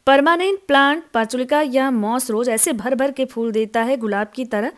Permanent plant पर्चुलिका या moss रोज ऐसे भर भर के फूल देता है गुलाब की तरह।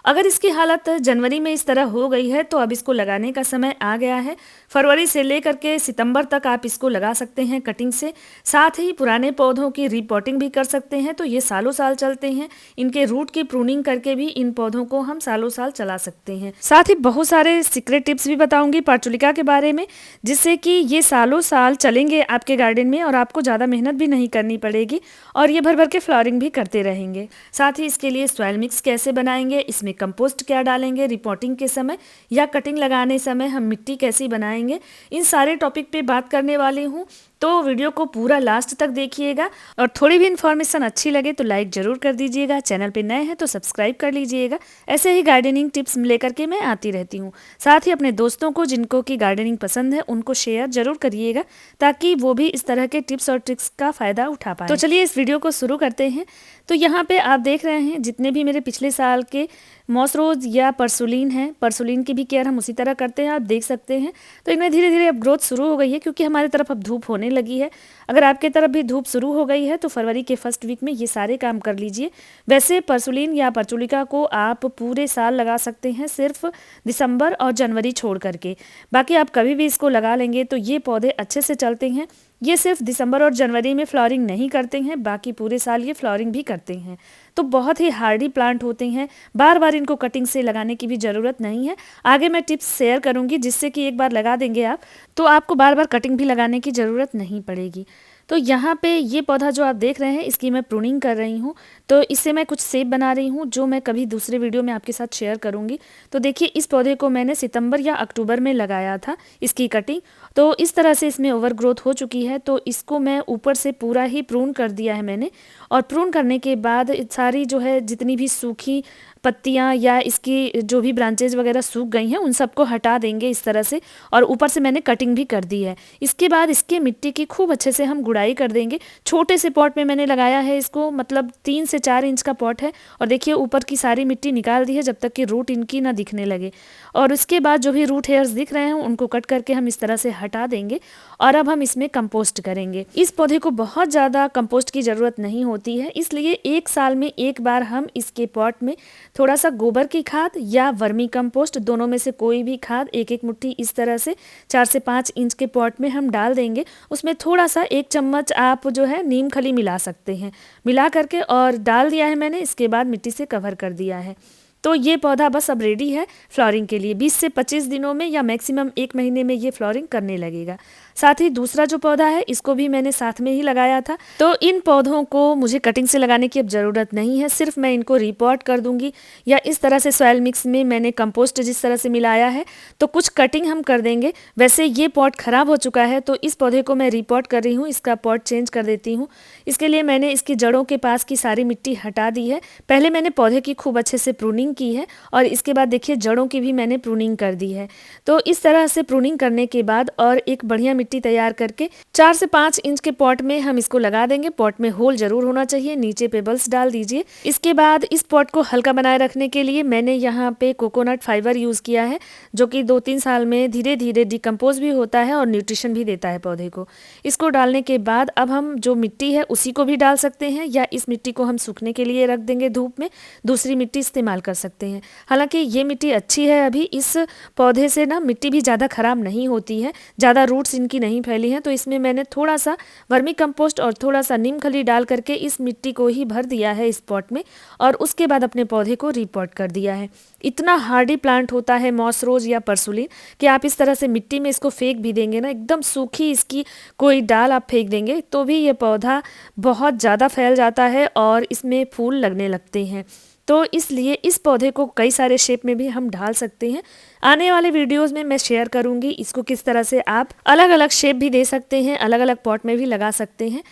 अगर इसकी हालत जनवरी में इस तरह हो गई है तो अब इसको लगाने का समय आ गया है। फरवरी से लेकर के सितंबर तक आप इसको लगा सकते हैं कटिंग से। साथ ही पुराने पौधों की रीपॉटिंग भी कर सकते हैं, तो ये सालों साल चलते हैं। इनके रूट की प्रूनिंग करके भी इन पौधों को हम सालों साल चला सकते हैं। साथ ही बहुत सारे सीक्रेट टिप्स भी बताऊंगी पर्चुलिका के बारे में, जिससे कि ये सालों साल चलेंगे आपके गार्डन में और आपको ज़्यादा मेहनत भी नहीं करनी पड़ेगी और ये भर भर के फ्लावरिंग भी करते रहेंगे। साथ ही इसके लिए सॉइल मिक्स कैसे बनाएंगे, इसमें कंपोस्ट क्या डालेंगे रिपोर्टिंग के समय या कटिंग लगाने समय हम मिट्टी कैसी बनाएंगे, इन सारे टॉपिक पे बात करने वाली हूँ। तो वीडियो को पूरा लास्ट तक देखिएगा और थोड़ी भी इन्फॉर्मेशन अच्छी लगे तो लाइक ज़रूर कर दीजिएगा। चैनल पे नए हैं तो सब्सक्राइब कर लीजिएगा। ऐसे ही गार्डनिंग टिप्स लेकर के मैं आती रहती हूँ। साथ ही अपने दोस्तों को जिनको की गार्डनिंग पसंद है उनको शेयर जरूर करिएगा ताकि वो भी इस तरह के टिप्स और ट्रिक्स का फ़ायदा उठा पाए। तो चलिए इस वीडियो को शुरू करते हैं। तो यहाँ पे आप देख रहे हैं जितने भी मेरे पिछले साल के मॉस रोज या परसुलिन है, परसुलिन की भी केयर हम उसी तरह करते हैं, आप देख सकते हैं। तो इनमें धीरे धीरे अब ग्रोथ शुरू हो गई है क्योंकि हमारी तरफ अब धूप होने लगी है। अगर आपके तरफ भी धूप शुरू हो गई है तो फरवरी के फर्स्ट वीक में ये सारे काम कर लीजिए। वैसे परसुलिन या पर्चुलिका को आप पूरे साल लगा सकते हैं, सिर्फ दिसंबर और जनवरी छोड़ करके। बाकी आप कभी भी इसको लगा लेंगे तो ये पौधे अच्छे से चलते हैं। ये सिर्फ दिसंबर और जनवरी में फ्लावरिंग नहीं करते हैं, बाकी पूरे साल ये फ्लावरिंग भी करते हैं। तो बहुत ही हार्डी प्लांट होते हैं, बार बार इनको कटिंग से लगाने की भी ज़रूरत नहीं है। आगे मैं टिप्स शेयर करूंगी जिससे कि एक बार लगा देंगे आप तो आपको बार बार कटिंग भी लगाने की ज़रूरत नहीं पड़ेगी। तो यहाँ पे ये पौधा जो आप देख रहे हैं इसकी मैं प्रूनिंग कर रही हूँ, तो इससे मैं कुछ सेब बना रही हूँ जो मैं कभी दूसरे वीडियो में आपके साथ शेयर करूँगी। तो देखिए इस पौधे को मैंने सितंबर या अक्टूबर में लगाया था इसकी कटिंग, तो इस तरह से इसमें ओवर ग्रोथ हो चुकी है। तो इसको मैं ऊपर से पूरा ही प्रून कर दिया है मैंने, और प्रून करने के बाद सारी जो है जितनी भी सूखी पत्तियां या इसकी जो भी ब्रांचेज वगैरह सूख गई हैं उन सबको हटा देंगे इस तरह से, और ऊपर से मैंने कटिंग भी कर दी है। इसके बाद इसके मिट्टी की खूब अच्छे से हम गुड़ाई कर देंगे। छोटे से पॉट में मैंने लगाया है इसको, मतलब 3 से 4 इंच का पॉट है, और देखिए ऊपर की सारी मिट्टी निकाल दी है जब तक कि रूट इनकी ना दिखने लगे। और उसके बाद जो भी रूट हेयर्स दिख रहे हैं उनको कट करके हम इस तरह से हटा देंगे। और अब हम इसमें कंपोस्ट करेंगे। इस पौधे को बहुत ज़्यादा कंपोस्ट की ज़रूरत नहीं होती है, इसलिए 1 साल में एक बार हम इसके पॉट में थोड़ा सा गोबर की खाद या वर्मी कंपोस्ट, दोनों में से कोई भी खाद 1-1 मुट्ठी इस तरह से 4 से 5 इंच के पॉट में हम डाल देंगे। उसमें थोड़ा सा 1 चम्मच आप जो है नीम खली मिला सकते हैं, मिला करके और डाल दिया है मैंने। इसके बाद मिट्टी से कवर कर दिया है। तो ये पौधा बस अब रेडी है फ्लावरिंग के लिए। 20 से 25 दिनों में या मैक्सिमम 1 महीने में ये फ्लावरिंग करने लगेगा। साथ ही दूसरा जो पौधा है इसको भी मैंने साथ में ही लगाया था। तो इन पौधों को मुझे कटिंग से लगाने की अब ज़रूरत नहीं है, सिर्फ मैं इनको रिपॉट कर दूंगी या इस तरह से सॉइल मिक्स में मैंने कंपोस्ट जिस तरह से मिलाया है तो कुछ कटिंग हम कर देंगे। वैसे ये पॉट ख़राब हो चुका है तो इस पौधे को मैं रिपॉट कर रही हूँ, इसका पॉट चेंज कर देती हूँ। इसके लिए मैंने इसकी जड़ों के पास की सारी मिट्टी हटा दी है। पहले मैंने पौधे की खूब अच्छे से प्रूनिंग की है और इसके बाद देखिए जड़ों की भी मैंने प्रूनिंग कर दी है। तो इस तरह से प्रूनिंग करने के बाद और एक बढ़िया मिट्टी तैयार करके 4 से 5 इंच के पॉट में हम इसको लगा देंगे। पॉट में होल जरूर होना चाहिए, नीचे पेबल्स डाल दीजिए। इसके बाद इस पॉट को हल्का बनाए रखने के लिए मैंने यहाँ पे कोकोनट फाइबर यूज़ किया है, जो कि 2-3 साल में धीरे धीरे डिकम्पोज भी होता है और न्यूट्रिशन भी देता है पौधे को। इसको डालने के बाद अब हम जो मिट्टी है उसी को भी डाल सकते हैं या इस मिट्टी को हम सूखने के लिए रख देंगे धूप में, दूसरी मिट्टी इस्तेमाल कर सकते हैं। हालांकि ये मिट्टी अच्छी है, अभी इस पौधे से ना मिट्टी भी ज़्यादा ख़राब नहीं होती है, ज़्यादा रूट्स इनकी नहीं फैली हैं। तो इसमें मैंने थोड़ा सा वर्मी कंपोस्ट और थोड़ा सा नीम खली डाल करके इस मिट्टी को ही भर दिया है इस पॉट में, और उसके बाद अपने पौधे को रिपॉट कर दिया है। इतना हार्डी प्लांट होता है मॉस रोज या परसुलिन कि आप इस तरह से मिट्टी में इसको फेंक भी देंगे ना, एकदम सूखी इसकी कोई डाल आप फेंक देंगे तो भी ये पौधा बहुत ज़्यादा फैल जाता है और इसमें फूल लगने लगते हैं। तो इसलिए इस पौधे को कई सारे शेप में भी हम ढाल सकते हैं। आने वाले वीडियोस में मैं शेयर करूंगी इसको किस तरह से आप अलग अलग शेप भी दे सकते हैं, अलग अलग पॉट में भी लगा सकते हैं।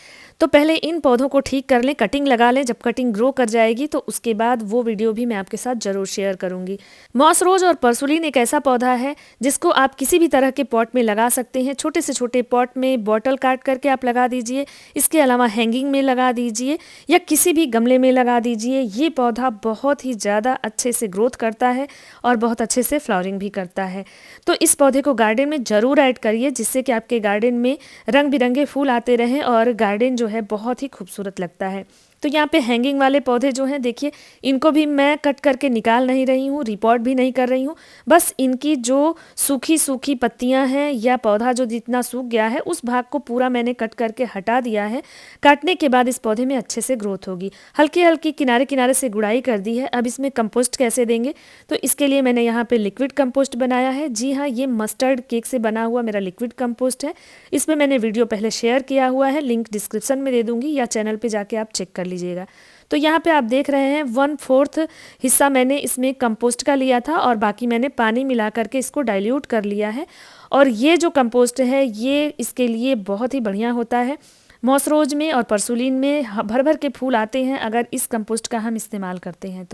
तो पहले इन पौधों को ठीक कर लें, कटिंग लगा लें। जब कटिंग ग्रो कर जाएगी तो उसके बाद वो वीडियो भी मैं आपके साथ जरूर शेयर करूंगी। मॉस रोज और परसुलिन एक ऐसा पौधा है जिसको आप किसी भी तरह के पॉट में लगा सकते हैं। छोटे से छोटे पॉट में बॉटल काट करके आप लगा दीजिए, इसके अलावा हैंगिंग में लगा दीजिए या किसी भी गमले में लगा दीजिए। ये पौधा बहुत ही ज़्यादा अच्छे से ग्रोथ करता है और बहुत अच्छे से फ्लावरिंग भी करता है। तो इस पौधे को गार्डन में ज़रूर ऐड करिए जिससे कि आपके गार्डन में रंग बिरंगे फूल आते रहें और गार्डन जो है बहुत ही खूबसूरत लगता है। तो यहाँ पे हैंगिंग वाले पौधे जो हैं देखिए, इनको भी मैं कट करके निकाल नहीं रही हूँ, रिपोर्ट भी नहीं कर रही हूँ। बस इनकी जो सूखी सूखी पत्तियाँ हैं या पौधा जो जितना सूख गया है उस भाग को पूरा मैंने कट करके हटा दिया है। काटने के बाद इस पौधे में अच्छे से ग्रोथ होगी। हल्की हल्की किनारे किनारे से गुड़ाई कर दी है। अब इसमें कंपोस्ट कैसे देंगे, तो इसके लिए मैंने यहाँ पे लिक्विड कंपोस्ट बनाया है। जी हाँ, ये मस्टर्ड केक से बना हुआ मेरा लिक्विड कंपोस्ट है। इसमें मैंने वीडियो पहले शेयर किया हुआ है, लिंक डिस्क्रिप्शन में दे दूंगी या चैनल पे जाके आप चेक कर लीजिएगा। तो यहाँ पे आप देख रहे हैं 1/4 हिस्सा मैंने इसमें कंपोस्ट का लिया था और बाकी मैंने पानी मिला करके इसको डाइल्यूट कर लिया है। और ये जो कंपोस्ट है ये इसके लिए बहुत ही बढ़िया होता है। मॉस रोज में और परसुलिन में भर भर के फूल आते हैं अगर इस कंपोस्ट का हम इस्तेमाल करते हैं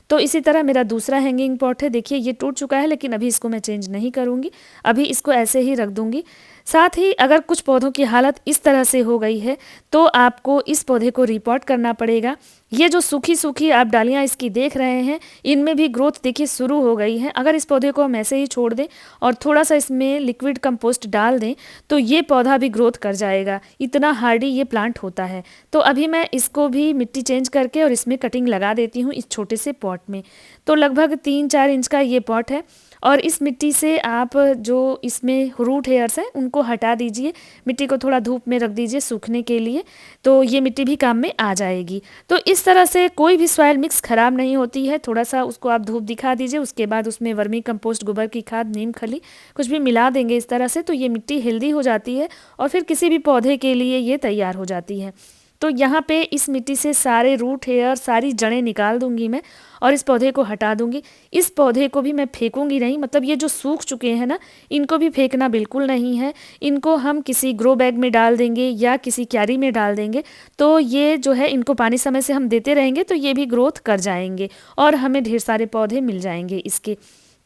तो इसी तरह मेरा दूसरा हैंगिंग पॉट है। देखिए ये टूट चुका है लेकिन अभी इसको मैं चेंज नहीं करूँगी, अभी इसको ऐसे ही रख दूँगी। साथ ही अगर कुछ पौधों की हालत इस तरह से हो गई है तो आपको इस पौधे को रिपोर्ट करना पड़ेगा। ये जो सूखी सूखी आप डालियाँ इसकी देख रहे हैं, इनमें भी ग्रोथ देखिए शुरू हो गई है। अगर इस पौधे को हम ऐसे ही छोड़ दें और थोड़ा सा इसमें लिक्विड कंपोस्ट डाल दें तो ये पौधा भी ग्रोथ कर जाएगा। इतना हार्डी ये प्लांट होता है। तो अभी मैं इसको भी मिट्टी चेंज करके और इसमें कटिंग लगा देती हूँ इस छोटे से पॉट में। तो लगभग 3-4 इंच का ये पॉट है और इस मिट्टी से आप जो इसमें रूट हेयर्स हैं उनको हटा दीजिए। मिट्टी को थोड़ा धूप में रख दीजिए सूखने के लिए, तो ये मिट्टी भी काम में आ जाएगी। तो इस तरह से कोई भी सॉइल मिक्स ख़राब नहीं होती है। थोड़ा सा उसको आप धूप दिखा दीजिए, उसके बाद उसमें वर्मी कंपोस्ट, गोबर की खाद, नीम खली कुछ भी मिला देंगे इस तरह से, तो ये मिट्टी हेल्दी हो जाती है और फिर किसी भी पौधे के लिए ये तैयार हो जाती है। तो यहाँ पे इस मिट्टी से सारे रूट हेयर, सारी जड़ें निकाल दूंगी मैं और इस पौधे को हटा दूंगी। इस पौधे को भी मैं फेंकूंगी नहीं, मतलब ये जो सूख चुके हैं ना, इनको भी फेंकना बिल्कुल नहीं है। इनको हम किसी ग्रो बैग में डाल देंगे या किसी क्यारी में डाल देंगे, तो ये जो है इनको पानी समय से हम देते रहेंगे तो ये भी ग्रोथ कर जाएंगे और हमें ढेर सारे पौधे मिल जाएंगे इसके।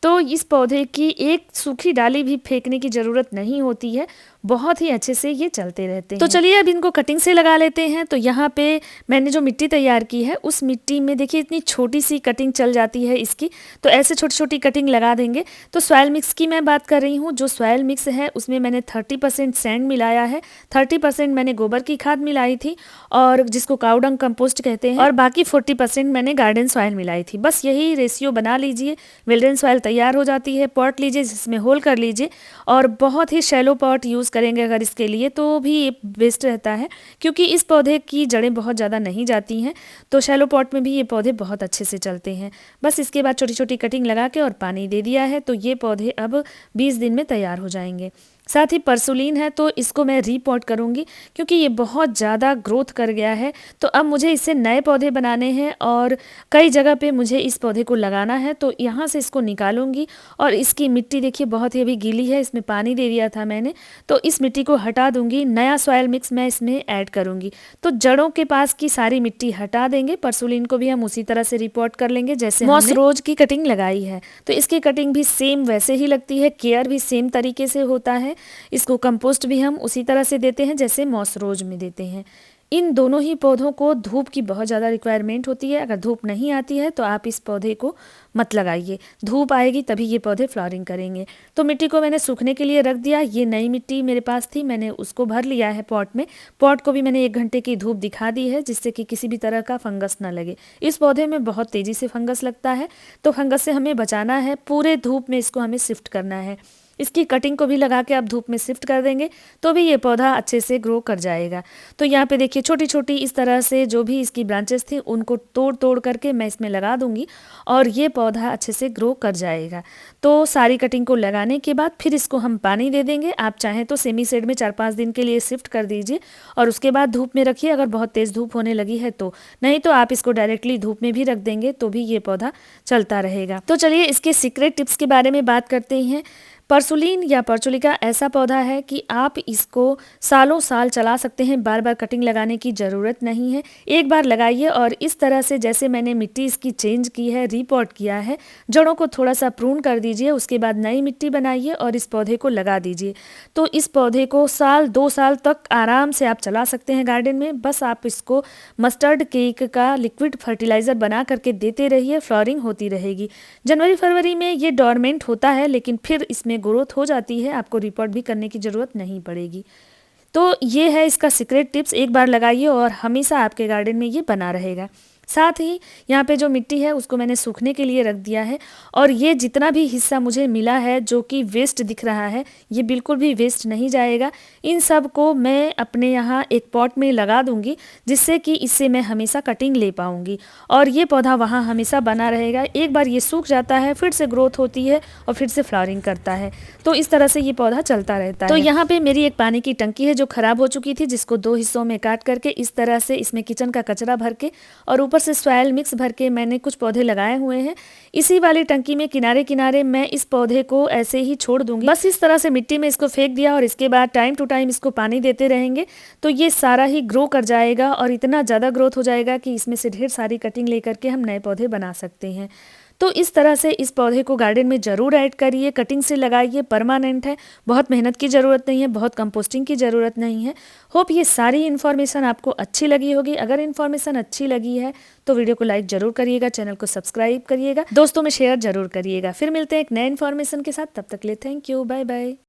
तो इस पौधे की एक सूखी डाली भी फेंकने की ज़रूरत नहीं होती है, बहुत ही अच्छे से ये चलते रहते हैं। तो चलिए अब इनको कटिंग से लगा लेते हैं। तो यहाँ पे मैंने जो मिट्टी तैयार की है उस मिट्टी में देखिए इतनी छोटी सी कटिंग चल जाती है इसकी, तो ऐसे छोटी छोटी कटिंग लगा देंगे। तो सॉइल मिक्स की मैं बात कर रही हूँ। जो सॉइल मिक्स है उसमें मैंने 30% सैंड मिलाया है, 30% मैंने गोबर की खाद मिलाई थी और जिसको काउडंग कंपोस्ट कहते हैं, और बाकी 40% मैंने गार्डन सॉइल मिलाई थी। बस यही रेशियो बना लीजिए, विल्डन सॉइल तैयार हो जाती है। पॉट लीजिए जिसमें होल कर लीजिए और बहुत ही शैलो पॉट यूज़ करेंगे अगर इसके लिए तो भी ये बेस्ट रहता है, क्योंकि इस पौधे की जड़ें बहुत ज़्यादा नहीं जाती हैं। तो शैलो पॉट में भी ये पौधे बहुत अच्छे से चलते हैं। बस इसके बाद छोटी छोटी कटिंग लगा के और पानी दे दिया है तो ये पौधे अब 20 दिन में तैयार हो जाएंगे। साथ ही परसुलिन है तो इसको मैं रीपॉट करूँगी क्योंकि ये बहुत ज़्यादा ग्रोथ कर गया है। तो अब मुझे इससे नए पौधे बनाने हैं और कई जगह पे मुझे इस पौधे को लगाना है, तो यहाँ से इसको निकालूंगी और इसकी मिट्टी देखिए बहुत ही अभी गीली है, इसमें पानी दे दिया था मैंने, तो इस मिट्टी को हटा दूंगी। नया सॉइल मिक्स मैं इसमें ऐड करूँगी। तो जड़ों के पास की सारी मिट्टी हटा देंगे। परसुलिन को भी हम उसी तरह से रिपोर्ट कर लेंगे जैसे मॉस रोज की कटिंग लगाई है, तो इसकी कटिंग भी सेम वैसे ही लगती है, केयर भी सेम तरीके से होता है। इसको कंपोस्ट भी हम उसी तरह से देते हैं जैसे मॉस रोज में देते हैं। इन दोनों ही पौधों को धूप की बहुत ज़्यादा रिक्वायरमेंट होती है। अगर धूप नहीं आती है तो आप इस पौधे को मत लगाइए, धूप आएगी तभी ये पौधे फ्लावरिंग करेंगे। तो मिट्टी को मैंने सूखने के लिए रख दिया। ये नई मिट्टी मेरे पास थी, मैंने उसको भर लिया है पॉट में। पॉट को भी मैंने 1 घंटे की धूप दिखा दी है जिससे कि किसी भी तरह का फंगस ना लगे। इस पौधे में बहुत तेज़ी से फंगस लगता है, तो फंगस से हमें बचाना है। पूरे धूप में इसको हमें शिफ्ट करना है। इसकी कटिंग को भी लगा के आप धूप में शिफ्ट कर देंगे तो भी ये पौधा अच्छे से ग्रो कर जाएगा। तो यहाँ पे देखिए छोटी छोटी इस तरह से जो भी इसकी ब्रांचेस थी उनको तोड़ तोड़ करके मैं इसमें लगा दूंगी और ये पौधा अच्छे से ग्रो कर जाएगा। तो सारी कटिंग को लगाने के बाद फिर इसको हम पानी दे देंगे। आप चाहें तो सेमी शेड में 4-5 दिन के लिए शिफ्ट कर दीजिए और उसके बाद धूप में रखिए, अगर बहुत तेज़ धूप होने लगी है तो। नहीं तो आप इसको डायरेक्टली धूप में भी रख देंगे तो भी ये पौधा चलता रहेगा। तो चलिए इसके सीक्रेट टिप्स के बारे में बात करते हैं। परसुलिन या परचुलिका ऐसा पौधा है कि आप इसको सालों साल चला सकते हैं, बार बार कटिंग लगाने की ज़रूरत नहीं है। एक बार लगाइए और इस तरह से जैसे मैंने मिट्टी इसकी चेंज की है, रीपॉट किया है, जड़ों को थोड़ा सा प्रून कर दीजिए, उसके बाद नई मिट्टी बनाइए और इस पौधे को लगा दीजिए। तो इस पौधे को 1-2 साल तक आराम से आप चला सकते हैं गार्डन में। बस आप इसको मस्टर्ड केक का लिक्विड फर्टिलाइज़र बना करके देते रहिए, फ्लावरिंग होती रहेगी। जनवरी-फरवरी में ये डोरमेंट होता है लेकिन फिर इसमें ग्रोथ हो जाती है, आपको रिपोर्ट भी करने की ज़रूरत नहीं पड़ेगी। तो ये है इसका सीक्रेट टिप्स, एक बार लगाइए और हमेशा आपके गार्डन में ये बना रहेगा। साथ ही यहाँ पे जो मिट्टी है उसको मैंने सूखने के लिए रख दिया है, और ये जितना भी हिस्सा मुझे मिला है जो कि वेस्ट दिख रहा है, ये बिल्कुल भी वेस्ट नहीं जाएगा। इन सब को मैं अपने यहाँ एक पॉट में लगा दूंगी, जिससे कि इससे मैं हमेशा कटिंग ले पाऊंगी और ये पौधा वहाँ हमेशा बना रहेगा। एक बार ये सूख जाता है फिर से ग्रोथ होती है और फिर से फ्लावरिंग करता है, तो इस तरह से ये पौधा चलता रहता है। तो यहाँ पे मेरी एक पानी की टंकी है जो खराब हो चुकी थी, जिसको 2 हिस्सों में काट करके इस तरह से इसमें किचन का कचरा भर के और ऊपर से सॉइल मिक्स भर के मैंने कुछ पौधे लगाए हुए हैं। इसी वाली टंकी में किनारे किनारे मैं इस पौधे को ऐसे ही छोड़ दूंगी, बस इस तरह से मिट्टी में इसको फेंक दिया और इसके बाद टाइम टू टाइम इसको पानी देते रहेंगे, तो ये सारा ही ग्रो कर जाएगा और इतना ज़्यादा ग्रोथ हो जाएगा कि इसमें से ढेर सारी कटिंग लेकर के हम नए पौधे बना सकते हैं। तो इस तरह से इस पौधे को गार्डन में ज़रूर ऐड करिए, कटिंग से लगाइए, परमानेंट है, बहुत मेहनत की ज़रूरत नहीं है, बहुत कंपोस्टिंग की ज़रूरत नहीं है। होप ये सारी इन्फॉर्मेशन आपको अच्छी लगी होगी। अगर इन्फॉर्मेशन अच्छी लगी है तो वीडियो को लाइक ज़रूर करिएगा, चैनल को सब्सक्राइब करिएगा, दोस्तों में शेयर ज़रूर करिएगा। फिर मिलते हैं एक नए इन्फॉर्मेशन के साथ, तब तक के लिए थैंक यू, बाय बाय।